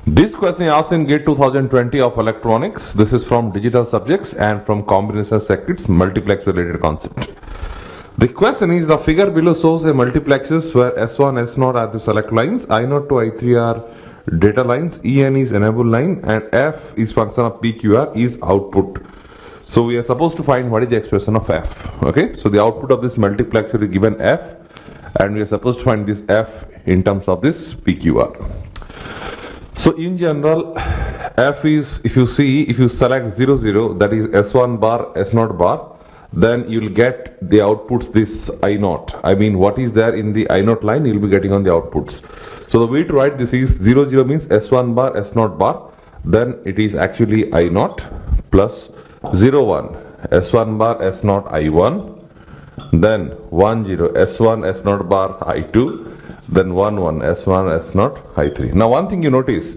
This question is asked in GATE 2020 of electronics. This is from digital subjects and from combination circuits multiplex related concept. The question is, the figure below shows a multiplexes where S1, S0 are the select lines, I0 to I3 are data lines, En is enable line, and F is function of PQR is output. So we are supposed to find what is the expression of F. Okay, so the output of this multiplexer is given F, and we are supposed to find this F in terms of this PQR. So in general, F is, if you select 0, 0, that is S1 bar, S0 bar, then you will get the outputs this I0. I mean, what is there in the I0 line, you will be getting on the outputs. So the way to write this is 0, 0 means S1 bar, S0 bar, then it is actually I0 plus 0, 1, S1 bar, S0, I1, then 1, 0, S1, S0 bar, I2, then 1, 1, S1, S0, I3. Now one thing you notice,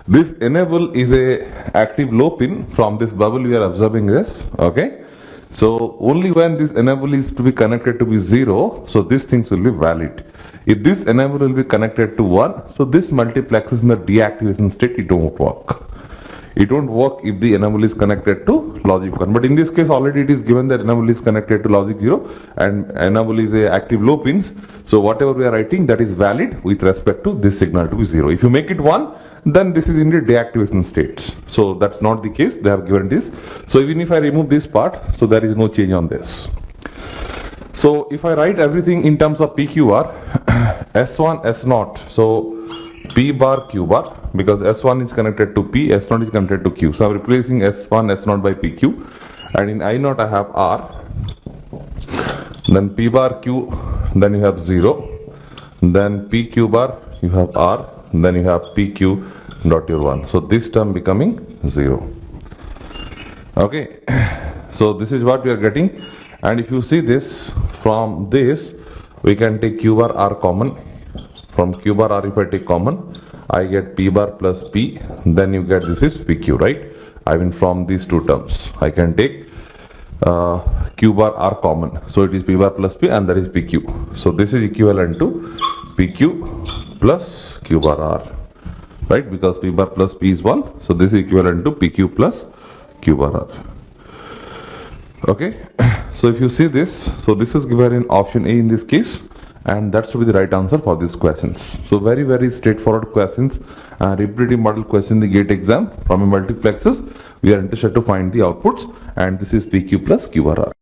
this enable is a active low pin. From this bubble we are observing this, okay? So only when this enable is to be connected to be 0, so these things will be valid. If this enable will be connected to 1, so this multiplexes in the deactivation state, it won't work. It won't work if the enable is connected to logic 1. But in this case already it is given that enable is connected to logic 0 and enable is a active low pins. So whatever we are writing, that is valid with respect to this signal to be 0. If you make it 1, then this is in the deactivation states. So that's not the case, they have given this. So even if I remove this part, so there is no change on this. So if I write everything in terms of PQR, S1, S0, so P bar, Q bar, because S1 is connected to P, S0 is connected to Q. So I'm replacing S1, S0 by PQ, and in I0 I have R, then P bar Q, then you have 0, then PQ bar you have R, then you have PQ dot your 1. So this term becoming 0. Okay, so this is what we are getting, and if you see this, from this we can take Q bar R common. From Q bar R, if I take common, I get P bar plus P, then you get this is PQ, right? I mean from these two terms, I can take Q bar R common. So it is P bar plus P and that is PQ. So this is equivalent to PQ plus Q bar R, right? Because P bar plus P is 1. So this is equivalent to PQ plus Q bar R. Okay. So if you see this, so this is given in option A in this case. And that should be the right answer for these questions. So very, very straightforward questions, repetitive model question in the GATE exam from a multiplexes. We are interested to find the outputs, and this is PQ plus QR.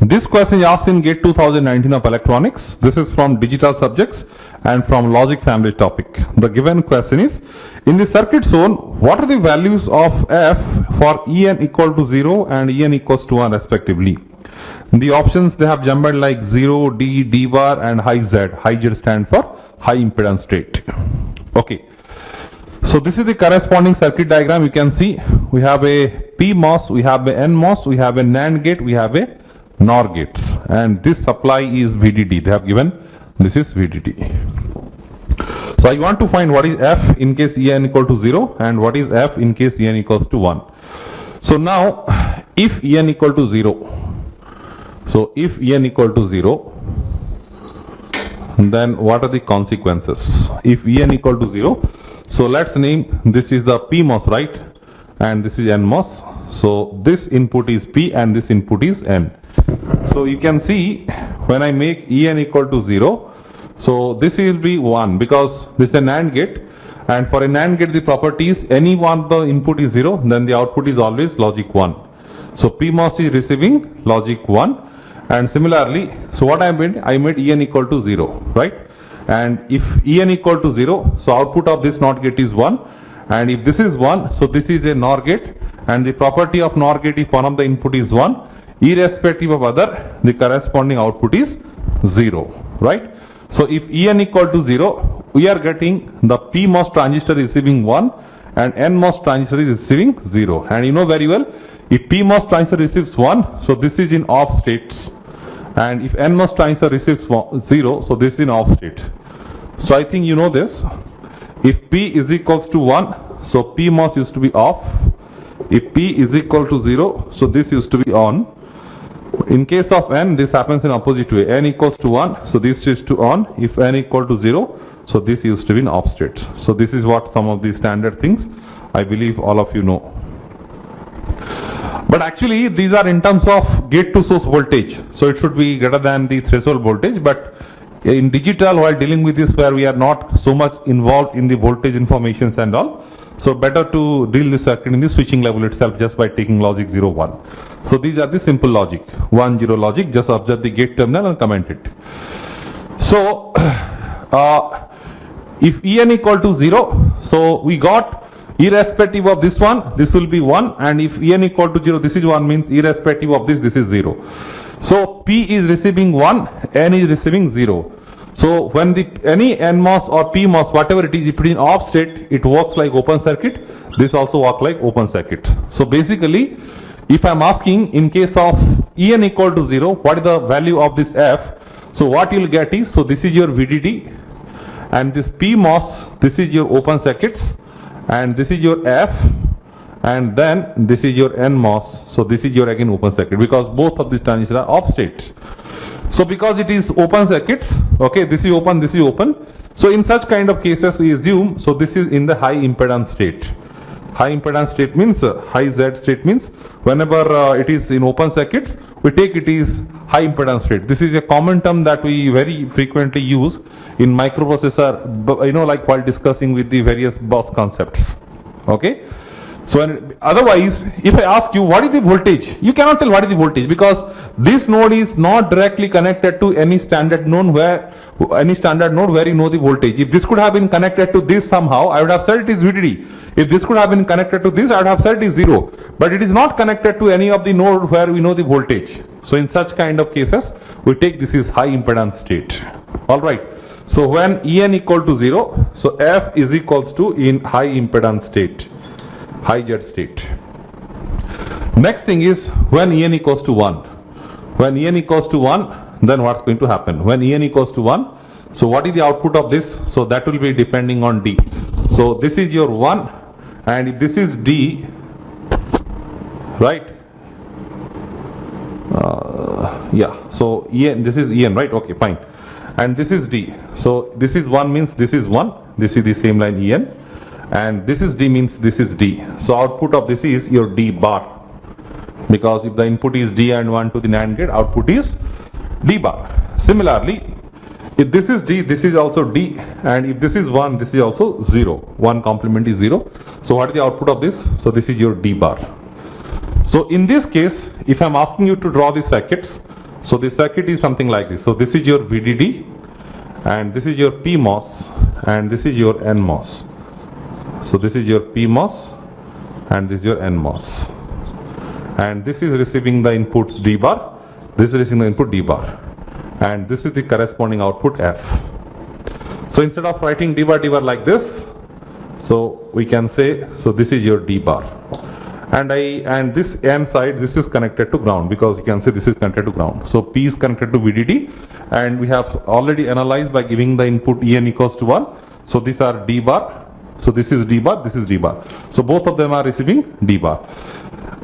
This question is asked in GATE 2019 of electronics. This is from digital subjects and from logic family topic. The given question is, in the circuit zone, what are the values of F for En equal to 0 and En equals to 1 respectively? The options they have jumbled like 0, D, D bar and high Z. High Z stand for high impedance state. Okay. So this is the corresponding circuit diagram. You can see we have a PMOS, we have a NMOS, we have a NAND gate, we have a NOR gate, and this supply is VDD. They have given this is VDD. So I want to find what is F in case En equal to 0 and what is F in case En equals to 1. So now if En equal to 0, so if En equal to 0, then what are the consequences? If En equal to 0, so let's name this is the PMOS, right? And this is NMOS. So this input is P and this input is N. So you can see when I make En equal to 0, so this will be 1 because this is a NAND gate, and for a NAND gate the property is any one the input is 0, then the output is always logic 1. So PMOS is receiving logic 1, and similarly, so what I made En equal to 0, right? And if En equal to 0, so output of this NOT gate is 1, and if this is 1, so this is a NOR gate, and the property of NOR gate, if one of the input is 1, irrespective of other, the corresponding output is 0, right? So if En equal to 0, we are getting the PMOS transistor receiving 1 and NMOS transistor is receiving 0. And you know very well, if PMOS transistor receives 1, so this is in off states, and if NMOS transistor receives 0, so this is in off state. So I think you know this. If P is equals to 1, so PMOS used to be off. If P is equal to 0, so this used to be on. In case of n, this happens in opposite way. N equals to 1, so this is to on. If n equal to 0, so this used to be in off states. So this is what some of the standard things I believe all of you know. But actually these are in terms of gate to source voltage. So it should be greater than the threshold voltage. But in digital, while dealing with this, where we are not so much involved in the voltage informations and all, so better to deal the circuit in the switching level itself just by taking logic 0, 1. So these are the simple logic, 1, 0 logic. Just observe the gate terminal and comment it. So if En equal to 0, so we got irrespective of this one, this will be 1, and if En equal to 0, this is 1, means irrespective of this is 0. So P is receiving 1, N is receiving 0. So when any NMOS or PMOS, whatever it is, if it is in off state, it works like open circuit. This also works like open circuit. So basically, if I am asking in case of En equal to 0, what is the value of this F? So what you will get is, so this is your VDD, and this PMOS, this is your open circuits, and this is your F, and then this is your NMOS. So this is your again open circuit, because both of these transistors are off state. So because it is open circuits, okay, this is open, this is open. So in such kind of cases we assume, so this is in the high impedance state. High impedance state means high Z state means whenever it is in open circuits, we take it is high impedance state. This is a common term that we very frequently use in microprocessor, like while discussing with the various bus concepts. Okay. So otherwise, if I ask you what is the voltage, you cannot tell what is the voltage, because this node is not directly connected to any standard node where you know the voltage. If this could have been connected to this somehow, I would have said it is VDD. If this could have been connected to this, I would have said it is 0. But it is not connected to any of the node where we know the voltage. So in such kind of cases, we take this is high impedance state. Alright. So when En equal to 0, so F is equals to in high impedance state, high Z state. Next thing is when En equals to 1. When En equals to 1, then what's going to happen? When En equals to 1, so what is the output of this? So that will be depending on D. So this is your 1, and if this is D, right? So En, this is En, right? Okay, fine. And this is D. So this is 1 means this is 1. This is the same line En. And this is D means this is D. So output of this is your D bar. Because if the input is D and 1 to the NAND gate, output is D bar. Similarly, if this is D, this is also D. And if this is 1, this is also 0. 1 complement is 0. So what is the output of this? So this is your D bar. So in this case, if I am asking you to draw the circuits, so the circuit is something like this. So this is your VDD, and this is your PMOS, and this is your NMOS. So this is your PMOS, and this is your NMOS. And this is receiving the inputs D bar, this is receiving the input D bar. And this is the corresponding output F. So instead of writing D bar like this, so we can say, so this is your D bar. And this N side, this is connected to ground, because you can say this is connected to ground. So P is connected to VDD, and we have already analyzed by giving the input En equals to 1. So these are D bar. So this is D bar, this is D bar. So both of them are receiving D bar.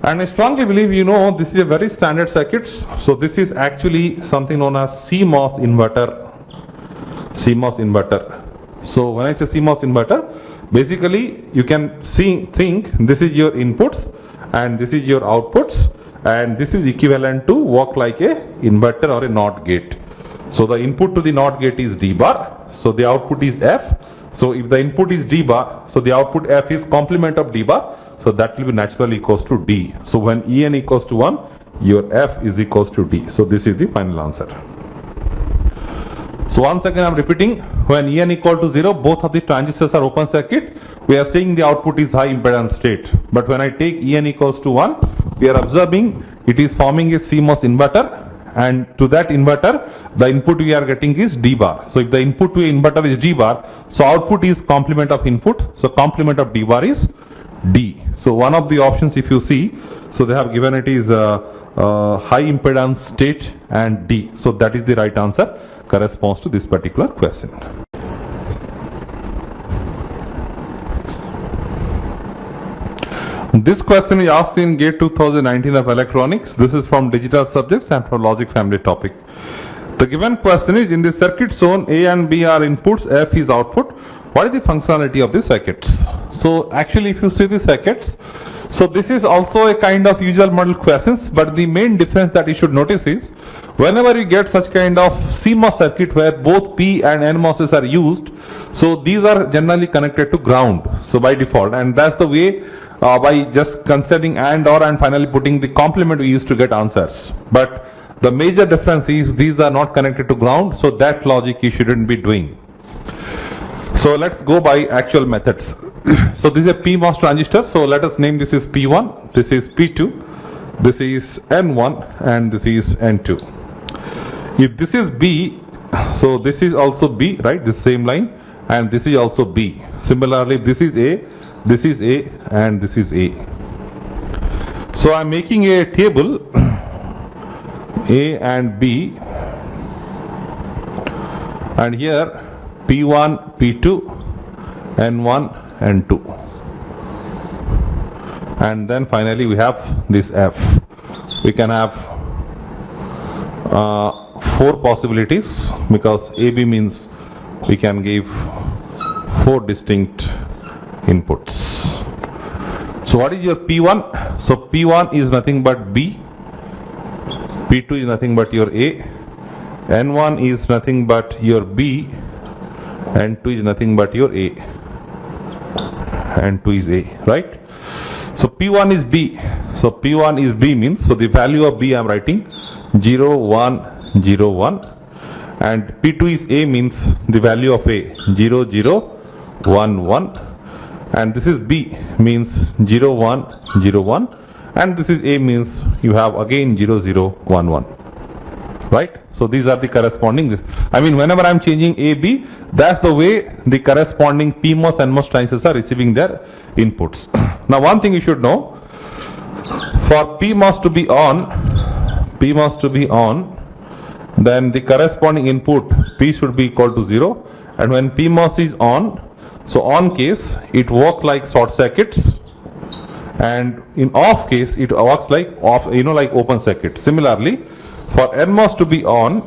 And I strongly believe this is a very standard circuit. So this is actually something known as CMOS inverter. CMOS inverter. So when I say CMOS inverter, basically you can think this is your inputs and this is your outputs, and this is equivalent to work like a inverter or a NOT gate. So the input to the NOT gate is D bar, so the output is F. So if the input is D bar, so the output F is complement of D bar, so that will be naturally equals to D. So when En equals to 1, your F is equals to D. So this is the final answer. So once again I am repeating, when En equal to 0, both of the transistors are open circuit. We are saying the output is high impedance state. But when I take En equals to 1, we are observing it is forming a CMOS inverter, and to that inverter the input we are getting is D bar. So if the input to inverter is D bar, so output is complement of input, so complement of D bar is D. So one of the options, if you see, so they have given it is high impedance state and D. So that is the right answer, corresponds to this particular question. This question is asked in GATE 2019 of electronics. This is from digital subjects and from logic family topic. The given question is, in the circuit shown A and B are inputs, F is output. What is the functionality of the circuits? So actually if you see the circuits, so this is also a kind of usual model questions, but the main difference that you should notice is, whenever you get such kind of CMOS circuit where both P and N MOSes are used, so these are generally connected to ground, so by default, and that's the way by just considering AND OR and finally putting the complement we used to get answers. But the major difference is these are not connected to ground, so that logic you shouldn't be doing. So let's go by actual methods. So this is a PMOS transistor, so let us name this is P1, this is P2, this is N1 and this is N2. If this is B, so this is also B, right, this same line, and this is also B. Similarly, if this is A and this is A. So I'm making a table A and B, and here P1, P2, N1, N2, and then finally we have this F. We can have 4 possibilities, because AB means we can give 4 distinct inputs. So what is your P1? So P1 is nothing but B, P2 is nothing but your A, N1 is nothing but your B, N2 is nothing but your A, N2 is A, right? So P1 is B, so P1 is B means, so the value of B I am writing 0, 1, 0, 1, and P2 is A means the value of A 0, 0, 1, 1, and this is B means 0, 1, 0, 1, and this is A means you have again 0, 0, 1, 1, right? So these are the corresponding, I mean whenever I am changing A, B, that's the way the corresponding PMOS and MOS transistors are receiving their inputs. Now one thing you should know, for PMOS to be on, then the corresponding input P should be equal to 0, and when PMOS is on, so on case it works like short circuits, and in off case it works like off, like open circuit. Similarly, for NMOS to be on,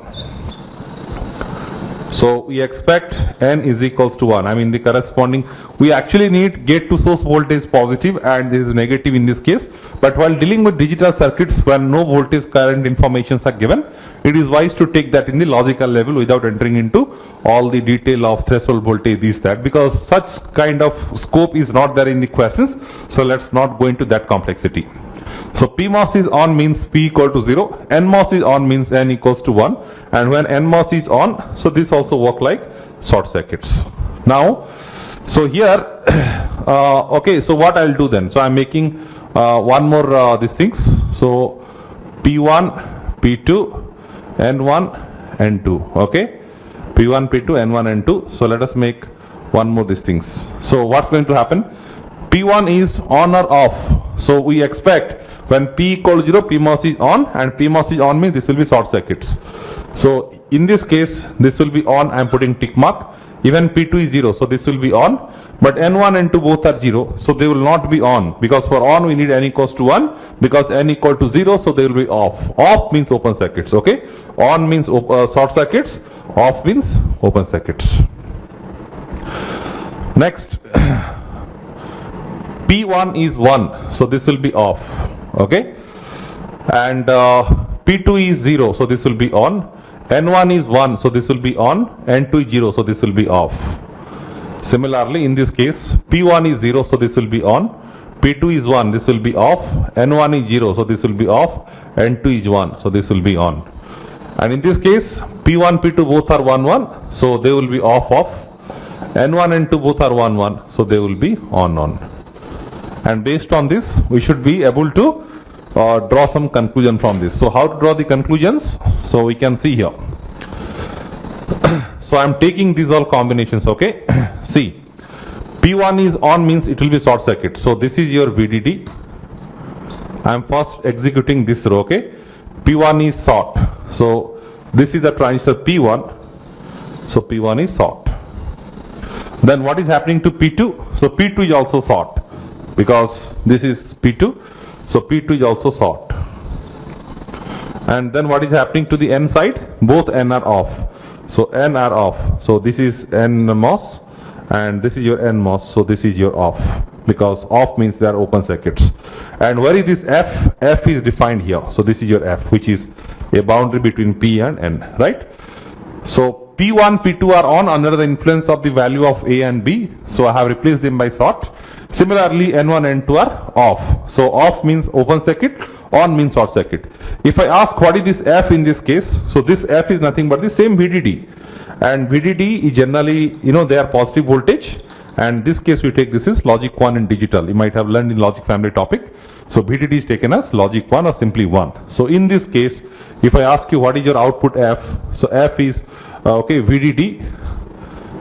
so we expect N is equals to 1. I mean the corresponding, we actually need gate to source voltage positive and this is negative in this case, but while dealing with digital circuits when no voltage current informations are given, it is wise to take that in the logical level without entering into all the detail of threshold voltage, this, that, because such kind of scope is not there in the questions, so let's not go into that complexity. So PMOS is on means P equal to 0, NMOS is on means N equals to 1, and when NMOS is on, so this also work like short circuits. Now, so here, okay, so what I'll do then? So I'm making one more these things. So P1, P2, N1, N2, okay? P1, P2, N1, N2. So let us make one more these things. So what's going to happen? P1 is on or off. So we expect when P equal to 0, PMOS is on, and PMOS is on means this will be short circuits. So in this case, this will be on, I am putting tick mark. Even P2 is 0, so this will be on, but N1 and N2 both are 0, so they will not be on, because for on we need N equals to 1, because N equal to 0, so they will be off. Off means open circuits, okay? On means short circuits, off means open circuits. Next, P1 is 1, so this will be off, okay? And P2 is 0, so this will be on. N1 is 1, so this will be on. N2 is 0, so this will be off. Similarly, in this case, P1 is 0, so this will be on. P2 is 1, this will be off. N1 is 0, so this will be off. N2 is 1, so this will be on. And in this case, P1, P2 both are 1, 1, so they will be off. N1 and N2 both are 1, 1, so they will be on. And based on this, we should be able to draw some conclusion from this. So how to draw the conclusions? So we can see here. So I am taking these all combinations, okay? See, P1 is on means it will be short circuit. So this is your VDD. I am first executing this row, okay? P1 is short. So this is the transistor P1. So P1 is short. Then what is happening to P2? So P2 is also short. because this is P2, so P2 is also short. And then what is happening to the N side? Both N are off. So N are off. So this is NMOS and this is your NMOS. So this is your off, because off means they are open circuits. And where is this F? F is defined here. So this is your F, which is a boundary between P and N, right? So P1, P2 are on under the influence of the value of A and B. So I have replaced them by short. Similarly, N1, N2 are off. So off means open circuit, on means short circuit. If I ask what is this F in this case, so this F is nothing but the same VDD. And VDD is generally, they are positive voltage. And this case we take this is logic 1 in digital. You might have learned in logic family topic. So VDD is taken as logic 1 or simply 1. So in this case, if I ask you what is your output F, so F is VDD.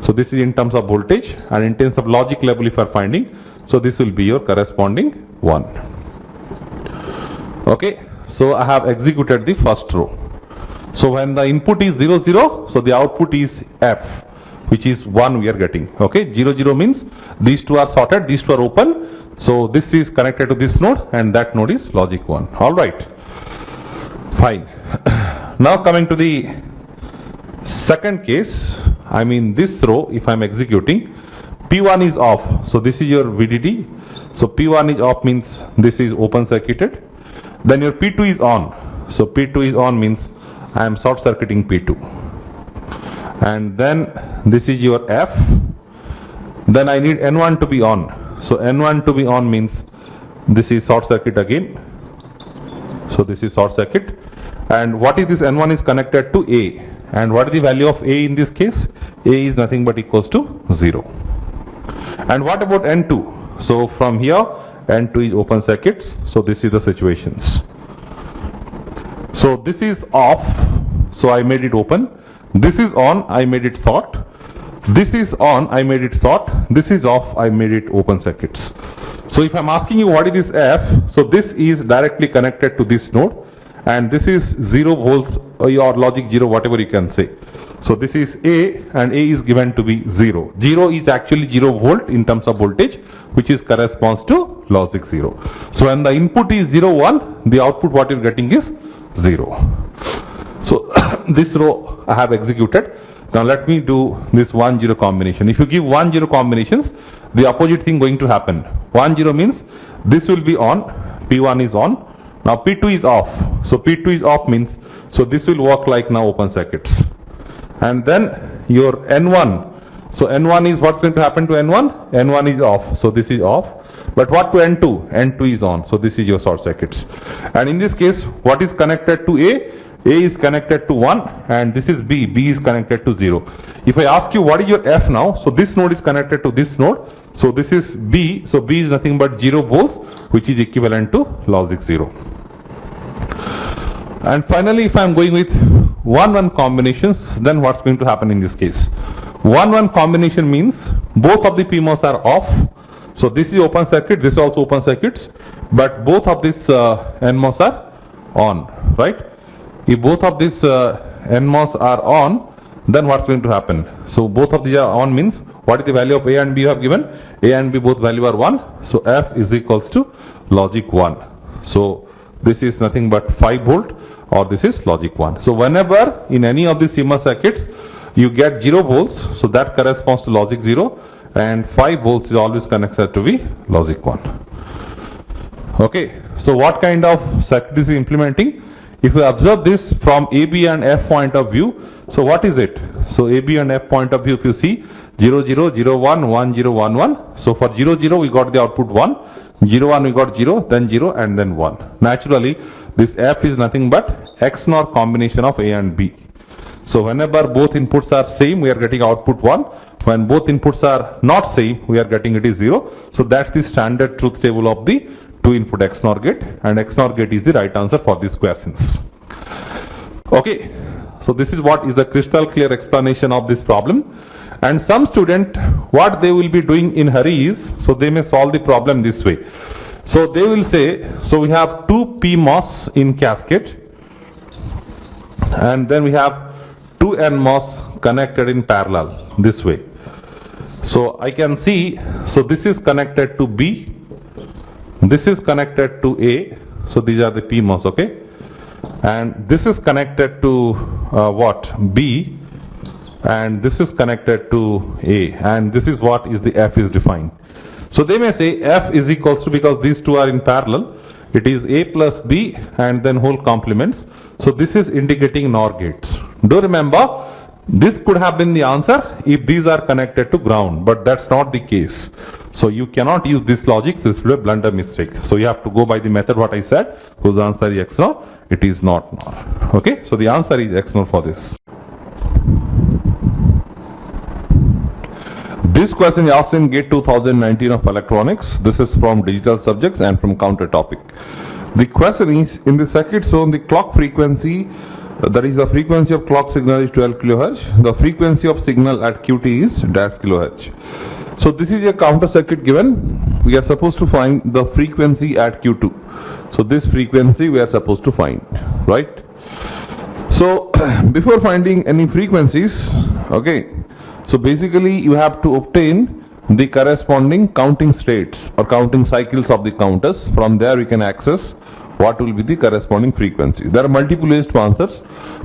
So this is in terms of voltage, and in terms of logic level if you are finding, so this will be your corresponding 1. Okay, so I have executed the first row. So when the input is 0, 0, so the output is F, which is 1 we are getting. Okay, 0, 0 means these two are sorted, these two are open. So this is connected to this node and that node is logic 1. All right, fine. Now coming to the second case, I mean this row, if I am executing, P1 is off. So this is your VDD. So P1 is off means this is open circuited. Then your P2 is on. So P2 is on means I am short circuiting P2. And then this is your F. Then I need N1 to be on. So N1 to be on means this is short circuit again. So this is short circuit. And what is this? N1 is connected to A. And what is the value of A in this case? A is nothing but equals to 0. And what about N2? So from here, N2 is open circuits. So this is the situations. So this is off. So I made it open. This is on. I made it short. This is on. I made it short. This is off. I made it open circuits. So if I'm asking you what is this F? So this is directly connected to this node. And this is 0 volts or logic 0, whatever you can say. So this is A and A is given to be 0. 0 is actually 0 volt in terms of voltage, which is corresponds to logic 0. So when the input is 0, 1, the output what you're getting is 0. So this row I have executed. Now let me do this 1, 0 combination. If you give 1, 0 combinations, the opposite thing going to happen. 1, 0 means this will be on, P1 is on. Now P2 is off. So P2 is off means, so this will work like now open circuits. And then your N1. So N1 is what's going to happen to N1? N1 is off. So this is off. But what to N2? N2 is on. So this is your short circuits. And in this case, what is connected to A? A is connected to 1 and this is B. B is connected to 0. If I ask you what is your F now? So this node is connected to this node. So this is B. So B is nothing but 0 volts, which is equivalent to logic 0. And finally, if I am going with 1-1 combinations, then what's going to happen in this case? 1-1 combination means both of the PMOS are off. So this is open circuit, this is also open circuits, but both of these NMOS are on, right? If both of these NMOS are on, then what's going to happen? So both of these are on means what is the value of A and B you have given? A and B both value are 1. So F is equals to logic 1. So this is nothing but 5 volt or this is logic 1. So whenever in any of these CMOS circuits you get 0 volts, so that corresponds to logic 0 and 5 volts is always connected to be logic 1. Okay, so what kind of circuit is implementing? If you observe this from AB and F point of view, so what is it? So AB and F point of view, if you see 0, 0, 0, 1, 1, 0, 1, 1. So for 0, 0 we got the output 1, 0, 1 we got 0, then 0 and then 1. Naturally this F is nothing but XNOR combination of A and B. So whenever both inputs are same, we are getting output 1. When both inputs are not same, we are getting it is 0. So that's the standard truth table of the 2 input XNOR gate, and XNOR gate is the right answer for these questions. Okay, so this is what is the crystal clear explanation of this problem. And some student, what they will be doing in hurry is, so they may solve the problem this way. So they will say, so we have 2 PMOS in cascade and then we have 2 NMOS connected in parallel this way. So I can see, so this is connected to B This is connected to A, so these are the PMOS, okay? And this is connected to what? B, and this is connected to A, and this is what is the F is defined. So they may say F is equals to, because these two are in parallel, it is A plus B and then whole complements. So this is indicating NOR gates. Do remember, this could have been the answer if these are connected to ground, but that's not the case. So you cannot use this logic, this will be a blunder mistake. So you have to go by the method what I said, whose answer is XNOR, it is not NOR. Okay, so the answer is XNOR for this. This question is asked in GATE 2019 of electronics. This is from digital subjects and from counter topic. The question is, in the circuit shown, the clock frequency, that is the frequency of clock signal is 12 kHz. The frequency of signal at QT is dash kHz. So this is a counter circuit given. We are supposed to find the frequency at Q2. So this frequency we are supposed to find, right? So before finding any frequencies, okay, so basically you have to obtain the corresponding counting states or counting cycles of the counters. From there we can access what will be the corresponding frequency. There are multiple ways to answer,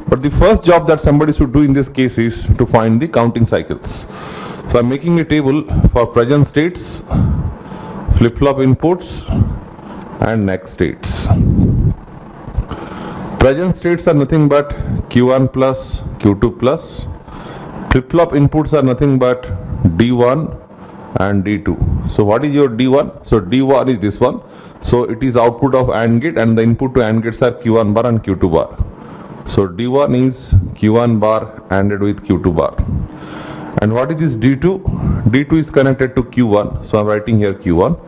but the first job that somebody should do in this case is to find the counting cycles. So I'm making a table for present states, flip-flop inputs and next states. Present states are nothing but Q1 plus, Q2 plus. Flip-flop inputs are nothing but D1 and D2. So what is your D1? So D1 is this one. So it is output of AND gate, and the input to AND gates are Q1 bar and Q2 bar. So D1 is Q1 bar ANDed with Q2 bar. And what is this D2? D2 is connected to Q1. So I'm writing here Q1.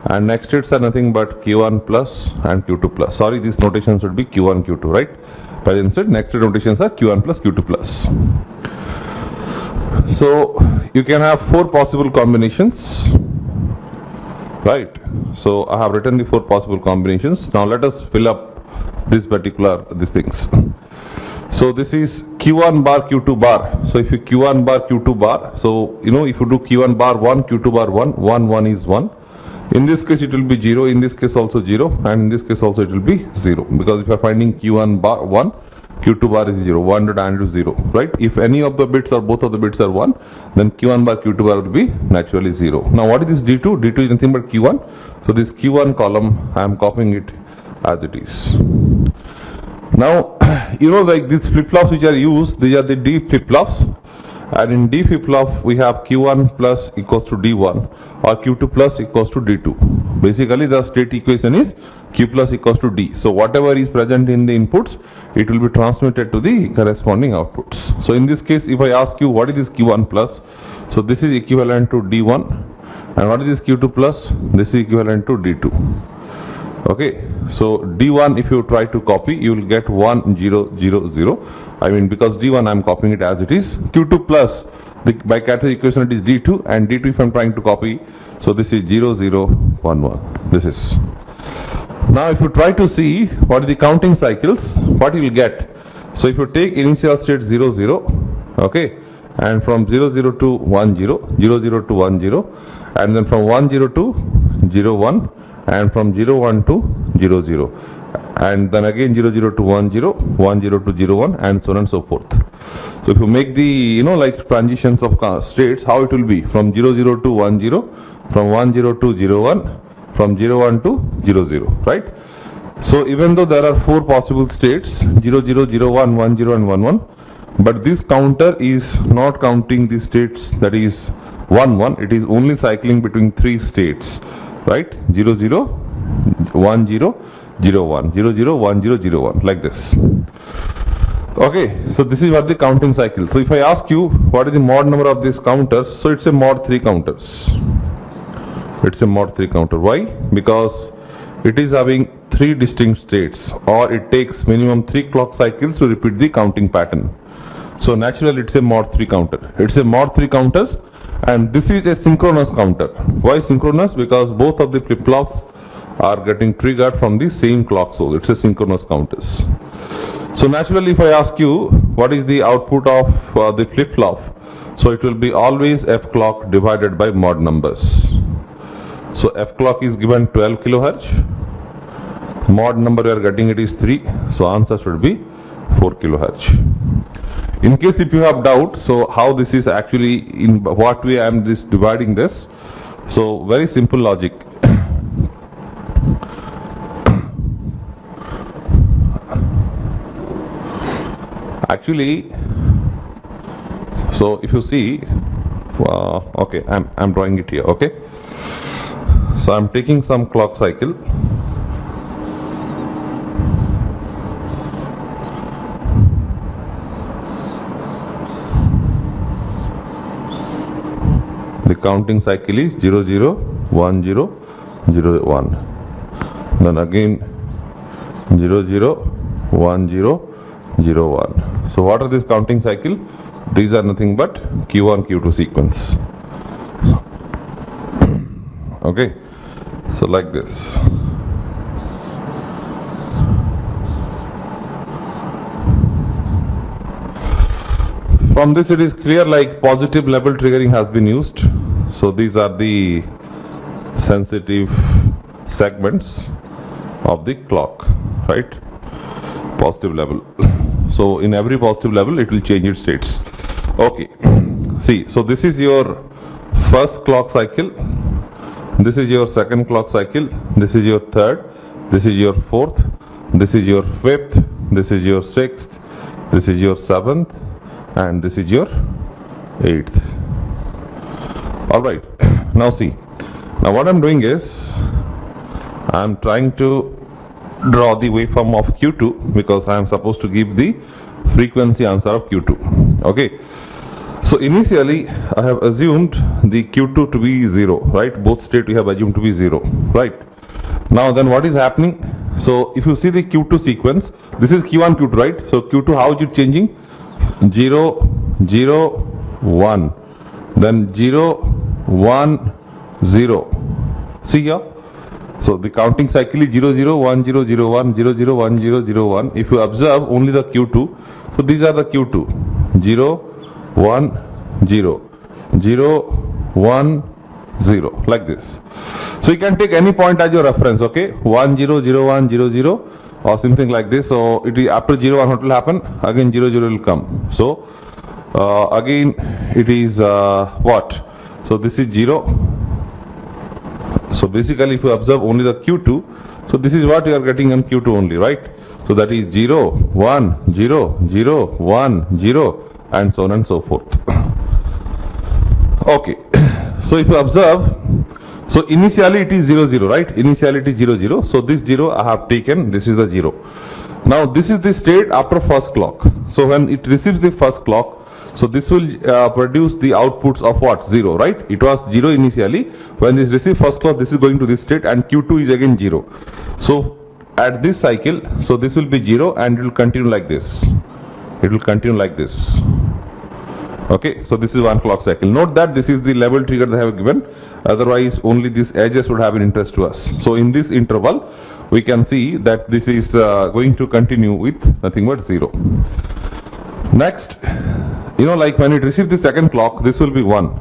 And next states are nothing but Q1 plus and Q2 plus. Sorry, this notation should be Q1, Q2, right? But instead next state notations are Q1 plus, Q2 plus. So you can have 4 possible combinations, right? So I have written the 4 possible combinations. Now let us fill up these things. So this is Q1 bar, Q2 bar. So if you Q1 bar, Q2 bar, so you know if you do Q1 bar 1, Q2 bar 1, 1, 1 is 1. In this case it will be 0, in this case also 0, and in this case also it will be 0. Because if you are finding Q1 bar 1, Q2 bar is 0, 100 and 0, right? If any of the bits or both of the bits are 1, then Q1 bar, Q2 bar will be naturally 0. Now what is this D2? D2 is nothing but Q1. So this Q1 column, I am copying it as it is. Now, you know, like these flip-flops which are used, these are the D flip-flops. And in D flip-flop, we have Q1 plus equals to D1 or Q2 plus equals to D2. Basically, the state equation is Q plus equals to D. So whatever is present in the inputs, it will be transmitted to the corresponding outputs. So in this case, if I ask you what is this Q1 plus, so this is equivalent to D1, and what is this Q2 plus? This is equivalent to D2. Okay, so D1 if you try to copy, you will get 1 0 0 0. I mean, because D1 I am copying it as it is. Q2 plus, by category equation it is D2, and D2 if I am trying to copy, so this is 0 0 1 1. This is. Now if you try to see what is the counting cycles, what you will get. So if you take initial state 0 0, okay, and from 0 0 to 1 0, 0 0 to 1 0, and then from 1 0 to 0 1, and from 0 1 to 0 0, and then again 0 0 to 1 0, 1 0 to 0 1, and so on and so forth. So if you make the, you know, like transitions of states, how it will be from 0 0 to 1 0, from 1 0 to 0 1, from 0 1 to 0 0, right? So even though there are 4 possible states, 0 0 0 1 1 0 and 1 1, but this counter is not counting the states that is 1 1, it is only cycling between 3 states, right? 0 0 1 0 0 1 0 0 1 0 0 1, like this. Okay, so this is what the counting cycle. So if I ask you what is the mod number of these counters, so it's a mod 3 counters. It's a mod 3 counter. Why? Because it is having 3 distinct states, or it takes minimum 3 clock cycles to repeat the counting pattern. So naturally it's a mod 3 counter. It's a mod 3 counters, and this is a synchronous counter. Why synchronous? Because both of the flip-flops are getting triggered from the same clock source. It's a synchronous counters. So naturally if I ask you what is the output of the flip-flop, so it will be always f clock divided by mod numbers. So f clock is given 12 kilohertz. Mod number we are getting it is 3. So answer should be 4 kilohertz. In case if you have doubt, so how this is actually, in what way I am dividing this. So very simple logic. Actually, so if you see, okay, I'm drawing it here, okay. So I'm taking some clock cycle. The counting cycle is 0 0 1 0 0 1. Then again 0 0 1 0 0 1. So what are this counting cycle? These are nothing but Q1 Q2 sequence. Okay, so like this. From this it is clear, like positive level triggering has been used. So these are the sensitive segments of the clock, right? Positive level. So in every positive level it will change its states. Okay, see, so this is your first clock cycle, this is your second clock cycle, this is your third, this is your fourth, this is your fifth, this is your sixth, this is your seventh, and this is your eighth. Alright, now see, now what I'm doing is I'm trying to draw the waveform of Q2 because I am supposed to give the frequency answer of Q2. Okay, so initially I have assumed the Q2 to be 0, right? Both state we have assumed to be 0, right? Now then what is happening? So if you see the Q2 sequence, this is Q1 Q2, right? So Q2, how is it changing? 0 0 1, then 0 1 0. See here, so the counting cycle is 0 0 1 0 0 1 0 0 1 0 0 1. If you observe only the Q2, so these are the Q2, 0 1 0 0 1 0, like this. So you can take any point as your reference, okay? 1 0 0 1 0 0 or something like this. So it is after 0 1 what will happen? Again 0 0 will come. So again it is what? So this is 0. So basically if you observe only the Q2, so this is what you are getting on Q2 only, right? So that is 0 1 0 0 1 0 and so on and so forth. Okay, so if you observe, so initially it is 0 0, right? Initially it is 0 0. So this 0 I have taken, this is the 0. Now this is the state after first clock. So when it receives the first clock, so this will produce the outputs of what? 0, right? It was 0 initially. When this receives first clock, this is going to this state and Q2 is again 0. So at this cycle, so this will be 0 and it will continue like this. It will continue like this. Okay, so this is one clock cycle. Note that this is the level trigger they have given. Otherwise, only these edges would have an interest to us. So in this interval, we can see that this is going to continue with nothing but 0. Next, you know, like when it receives the second clock, this will be 1.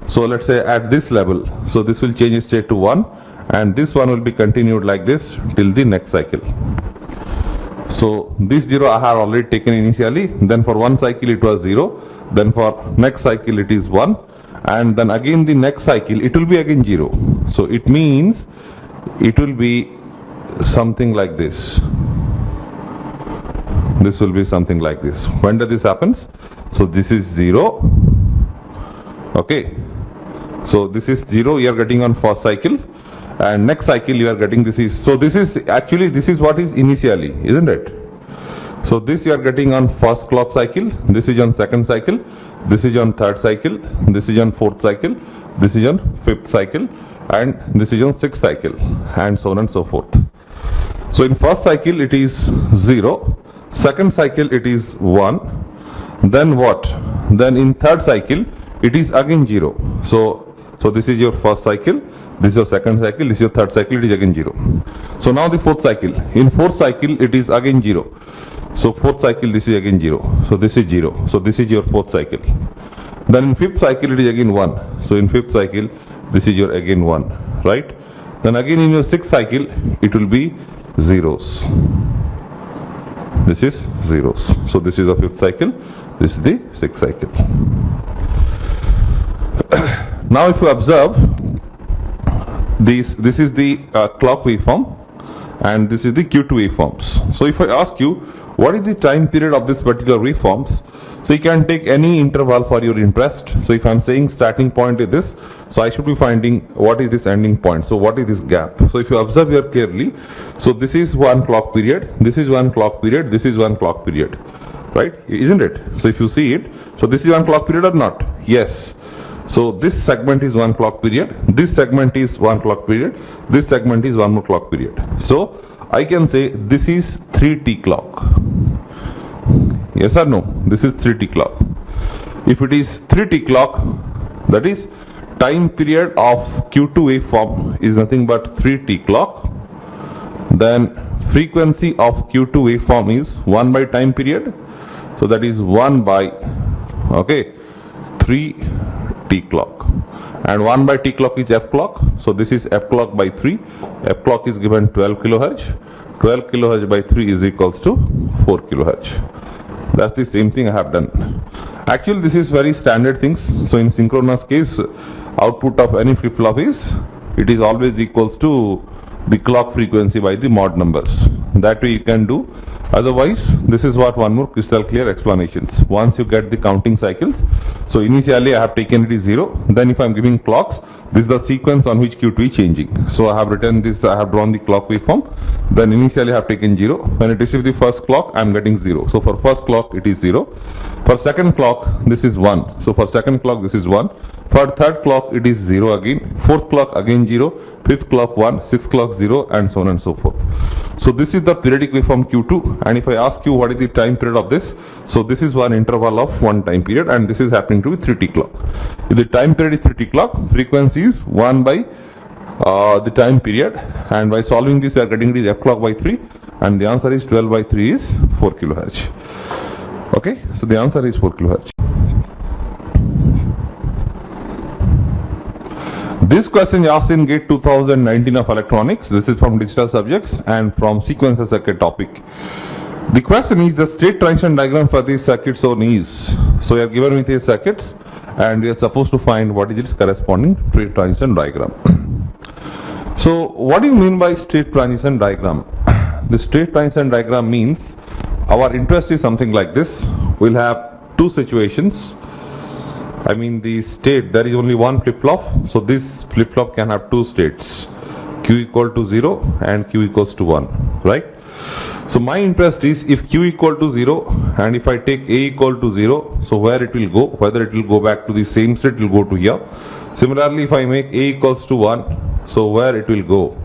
So let's say at this level, so this will change its state to 1 and this one will be continued like this till the next cycle. So this 0 I have already taken initially, then for one cycle it was 0, then for next cycle it is 1, and then again the next cycle it will be again 0. So it means it will be something like this. This will be something like this. When does this happens? So this is 0. Okay. So this is 0 you are getting on first cycle, and next cycle you are getting this is, so this is actually, this is what is initially, isn't it? So this you are getting on first clock cycle, this is on second cycle, this is on third cycle, this is on fourth cycle, this is on fifth cycle, and this is on sixth cycle, and so on and so forth. So in first cycle it is 0, second cycle it is 1, then what? Then in third cycle it is again 0. So this is your first cycle, this is your second cycle, this is your third cycle, it is again 0. So now the fourth cycle, in fourth cycle it is again 0. So fourth cycle this is again 0. So this is 0. So this is your fourth cycle. Then in fifth cycle it is again 1. So in fifth cycle this is your again 1, right? Then again in your sixth cycle, it will be zeros. This is zeros. So this is the fifth cycle, this is the sixth cycle. Now if you observe, this is the clock waveform and this is the Q2 waveforms. So if I ask you, what is the time period of this particular waveforms? So you can take any interval for your interest. So if I'm saying starting point is this, so I should be finding what is this ending point. So what is this gap? So if you observe here clearly, so this is one clock period, this is one clock period, this is one clock period, right? Isn't it? So if you see it, so this is one clock period or not? Yes. So this segment is one clock period, this segment is one clock period, this segment is one more clock period. So I can say this is 3T clock. Yes or no? This is 3T clock. If it is 3T clock, that is time period of Q2 waveform is nothing but 3T clock, then frequency of Q2 waveform is 1 by time period, so that is 1 by 3T clock, and 1 by T clock is F clock, so this is F clock by 3, F clock is given 12 kilohertz, 12 kilohertz by 3 is equals to 4 kilohertz. That's the same thing I have done. Actually this is very standard things. So in synchronous case, output of any flip-flop is, it is always equals to the clock frequency by the mod numbers. That way you can do. Otherwise, this is what one more crystal clear explanations. Once you get the counting cycles, so initially I have taken it is 0. Then if I am giving clocks, this is the sequence on which Q2 is changing. So I have written this, I have drawn the clock waveform. Then initially I have taken 0. When it receives the first clock, I am getting 0. So for first clock it is 0. For second clock, this is 1. So for second clock, this is 1. For third clock, it is 0 again. Fourth clock again 0. Fifth clock 1. Sixth clock 0, and so on and so forth. So this is the periodic waveform Q2. And if I ask you what is the time period of this, so this is one interval of one time period, and this is happening to be 3T clock. If the time period is 3T clock, frequency is 1 by the time period, and by solving this, you are getting the F clock by 3, and the answer is 12 by 3 is 4 kilohertz. Okay, so the answer is 4 kilohertz. This question is asked in GATE 2019 of electronics. This is from digital subjects and from sequencer circuit topic. The question is the state transition diagram for these circuits shown is. So you are given with these circuits and we are supposed to find what is its corresponding state transition diagram. So what do you mean by state transition diagram? The state transition diagram means our interest is something like this. We'll have two situations. I mean the state, there is only one flip-flop, so this flip-flop can have two states, Q equal to 0 and Q equals to 1, right? So my interest is if Q equal to 0 and if I take A equal to 0, so where it will go, whether it will go back to the same state, it will go to here. Similarly, if I make A equals to 1, so where it will go.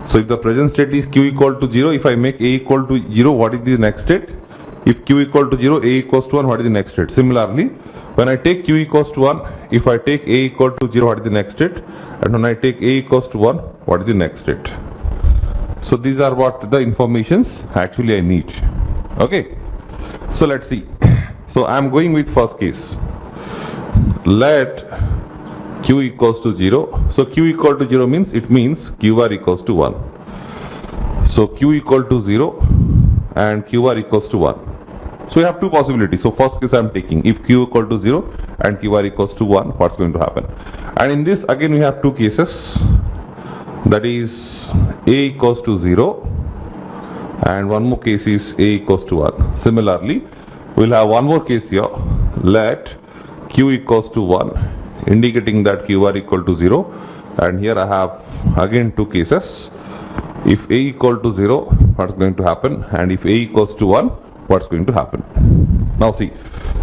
So if the present state is Q equal to 0, if I make A equal to 0, what is the next state? If Q equal to 0, A equals to 1, what is the next state? Similarly, when I take Q equals to 1, if I take A equal to 0, what is the next state? And when I take A equals to 1, what is the next state? So these are what the informations actually I need. Okay. So let's see. So I am going with first case. Let Q equals to 0. So Q equal to 0 means, it means QR equals to 1. So Q equal to 0 and QR equals to 1. So we have two possibilities. So first case I am taking, if Q equal to 0 and QR equals to 1, what's going to happen? And in this again we have two cases, that is A equals to 0 and one more case is A equals to 1. Similarly, we'll have one more case here, let Q equals to 1, indicating that QR equal to 0, and here I have again two cases. If A equal to 0, what's going to happen, and if A equals to 1, what's going to happen. Now see,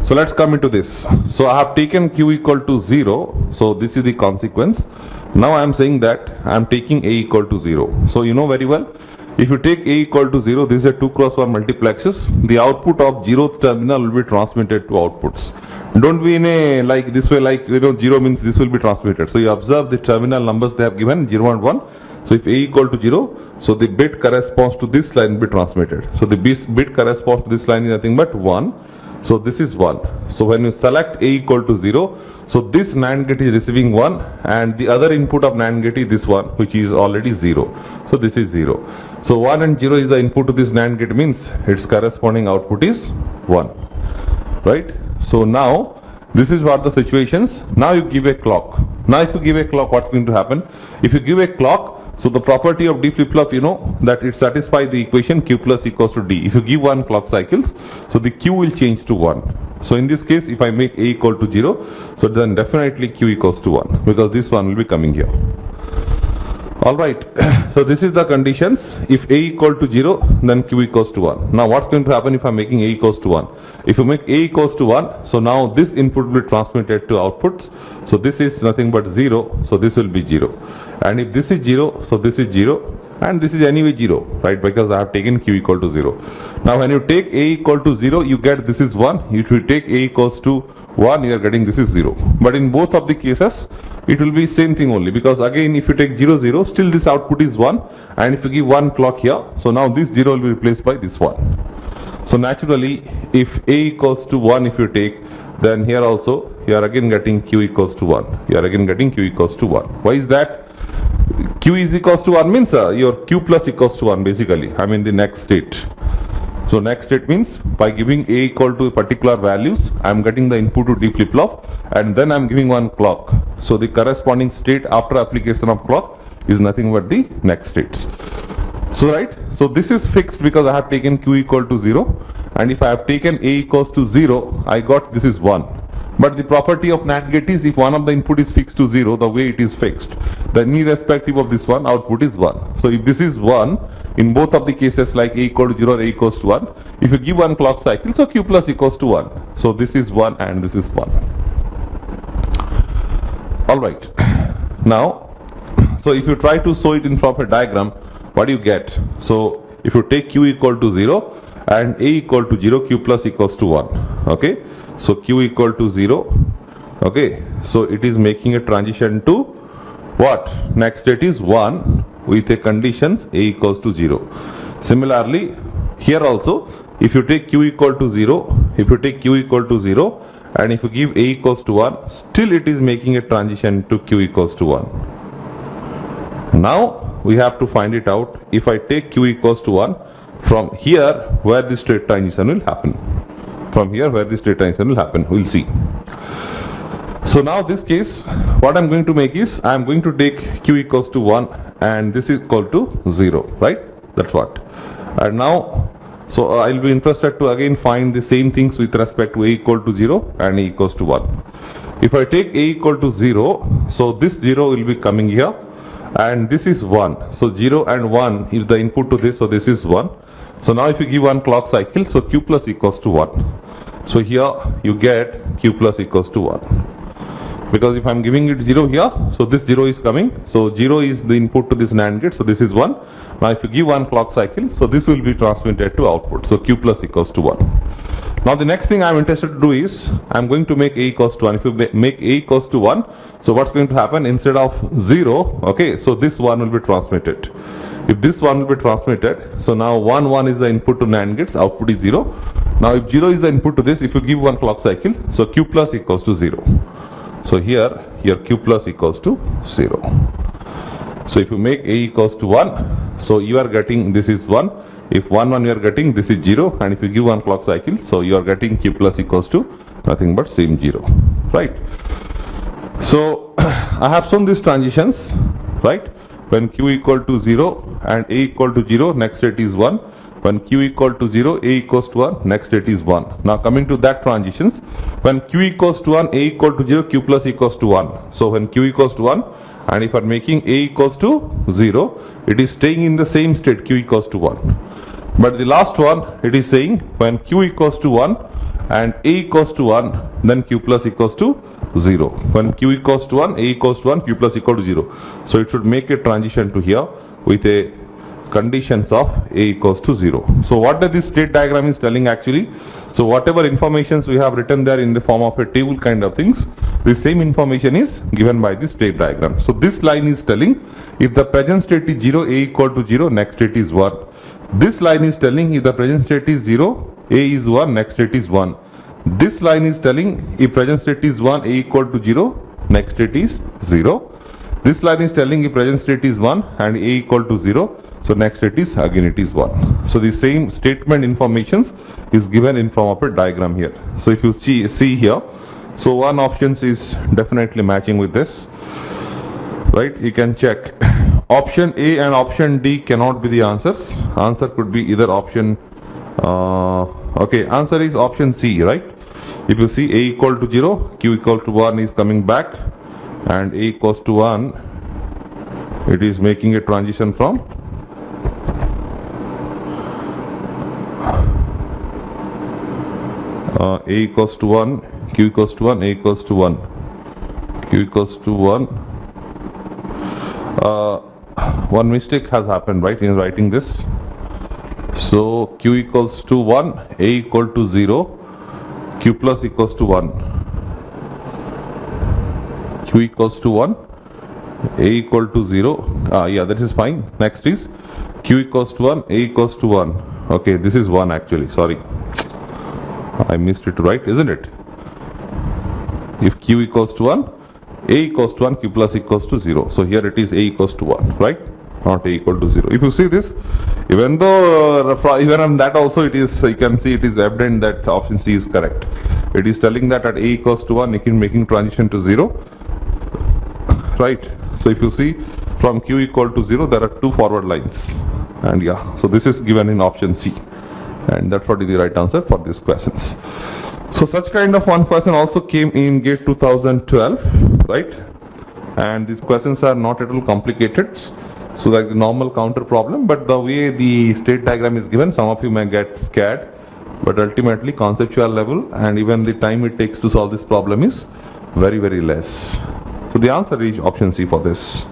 so let's come into this. So I have taken Q equal to 0, so this is the consequence. Now I am saying that I am taking A equal to 0. So you know very well, if you take A equal to 0, this is a 2x1 multiplexes. The output of 0th terminal will be transmitted to outputs. Don't be in a like this way, like 0 means this will be transmitted. So you observe the terminal numbers they have given 0 and 1. So if A equal to 0, so the bit corresponds to this line will be transmitted. So the bit corresponds to this line is nothing but 1. So this is 1. So when you select A equal to 0, So this NAND gate is receiving 1 and the other input of NAND gate is this one, which is already 0. So this is 0. So 1 and 0 is the input to this NAND gate, means its corresponding output is 1. Right? So now this is what the situations. Now you give a clock. Now if you give a clock, what's going to happen? If you give a clock, so the property of D flip-flop, you know that it satisfies the equation Q plus equals to D. If you give 1 clock cycles, so the Q will change to 1. So in this case, if I make A equal to 0, so then definitely Q equals to 1, because this one will be coming here. Alright, so this is the conditions. If A equal to 0, then Q equals to 1. Now what's going to happen if I'm making A equals to 1? If you make A equals to 1, so now this input will be transmitted to outputs. So this is nothing but 0, so this will be 0. And if this is 0, so this is 0. And this is anyway 0, right, because I have taken Q equal to 0. Now when you take A equal to 0, you get this is 1. If you take A equals to 1, you are getting this is 0. But in both of the cases, it will be same thing only, because again if you take 0, 0, still this output is 1. And if you give 1 clock here, so now this 0 will be replaced by this 1. So naturally, if A equals to 1 if you take, then here also you are again getting Q equals to 1. You are again getting Q equals to 1. Why is that? Q is equals to 1 means your Q plus equals to 1 basically. I mean the next state. So next state means by giving A equal to particular values, I am getting the input to D flip-flop and then I am giving 1 clock. So the corresponding state after application of clock is nothing but the next states. So right, so this is fixed because I have taken Q equal to 0, and if I have taken A equals to 0, I got this is 1. But the property of NAND gate is if one of the input is fixed to 0, the way it is fixed, then irrespective of this one, output is 1. So if this is 1, in both of the cases like A equal to 0 or A equals to 1, if you give 1 clock cycle, so Q plus equals to 1. So this is 1 and this is 1. Alright. Now, so if you try to show it in proper diagram, what do you get? So if you take Q equal to 0 and A equal to 0, Q plus equals to 1. Okay. So Q equal to 0. Okay. So it is making a transition to what? Next state is 1 with a conditions A equals to 0. Similarly, here also, if you take Q equal to 0, if you take Q equal to 0 and if you give A equals to 1, still it is making a transition to Q equals to 1. Now we have to find it out. If I take Q equals to 1, from here where the state transition will happen. From here where the state transition will happen, we'll see. So now this case, what I'm going to make is, I'm going to take Q equals to 1 and this is equal to 0, right? That's what. And now, so I'll be interested to again find the same things with respect to A equal to 0 and A equals to 1. If I take A equal to 0, so this 0 will be coming here and this is 1. So 0 and 1 is the input to this, so this is 1. So now if you give 1 clock cycle, so Q plus equals to 1. So here you get Q plus equals to 1. Because if I'm giving it 0 here, so this 0 is coming. So 0 is the input to this NAND gate, so this is 1. Now if you give 1 clock cycle, so this will be transmitted to output. So Q plus equals to 1. Now the next thing I'm interested to do is, I'm going to make A equals to 1. If you make A equals to 1, so what's going to happen? Instead of 0, okay, so this 1 will be transmitted. If this 1 will be transmitted, so now 1, 1 is the input to NAND gates, output is 0. Now if 0 is the input to this, if you give 1 clock cycle, so Q plus equals to 0. So here, your Q plus equals to 0. So if you make A equals to 1, so you are getting this is 1. If 1, 1 you are getting this is 0. And if you give 1 clock cycle, so you are getting Q plus equals to nothing but same 0. Right. So I have shown these transitions, right? When Q equal to 0 and A equal to 0, next state is 1. When Q equal to 0, A equals to 1, next state is 1. Now coming to that transitions, when Q equals to 1, A equal to 0, Q plus equals to 1. So when Q equals to 1, and if I'm making A equals to 0, it is staying in the same state, Q equals to 1. But the last one, it is saying when Q equals to 1 and A equals to 1, then Q plus equals to 0. When Q equals to 1, A equals to 1, Q plus equal to 0. So it should make a transition to here with a conditions of A equals to 0. So what does this state diagram is telling actually? So whatever informations we have written there in the form of a table kind of things, the same information is given by the state diagram. So this line is telling if the present state is 0, A equal to 0, next state is 1. This line is telling if the present state is 0, A is 1, next state is 1. This line is telling if present state is 1, A equal to 0, next state is 0. This line is telling if present state is 1 and A equal to 0, so next state is again it is 1. So the same statement informations is given in form of a diagram here. So if you see here, so one options is definitely matching with this, right? You can check. Option A and option D cannot be the answers. Answer could be either option, okay, answer is option C, right? If you see A equal to 0, Q equal to 1 is coming back, and A equals to 1, it is making a transition from A equals to 1, Q equals to 1, A equals to 1, Q equals to 1. One mistake has happened, right, in writing this. So Q equals to 1, A equal to 0, Q plus equals to 1. Q equals to 1, A equal to 0. Yeah, that is fine. Next is Q equals to 1, A equals to 1. Okay, this is 1 actually, sorry. I missed it, right, isn't it? If Q equals to 1, A equals to 1, Q plus equals to 0. So here it is A equals to 1, right? Not A equal to 0. If you see this, even though, even on that also it is, you can see it is evident that option C is correct. It is telling that at A equals to 1, it is making transition to 0, right? So if you see from Q equal to 0, there are two forward lines. And yeah, so this is given in option C. And that's what is the right answer for these questions. So such kind of one question also came in GATE 2012, right? And these questions are not at all complicated. So like the normal counter problem, but the way the state diagram is given, some of you may get scared, but ultimately conceptual level and even the time it takes to solve this problem is very, very less. So the answer is option C for this.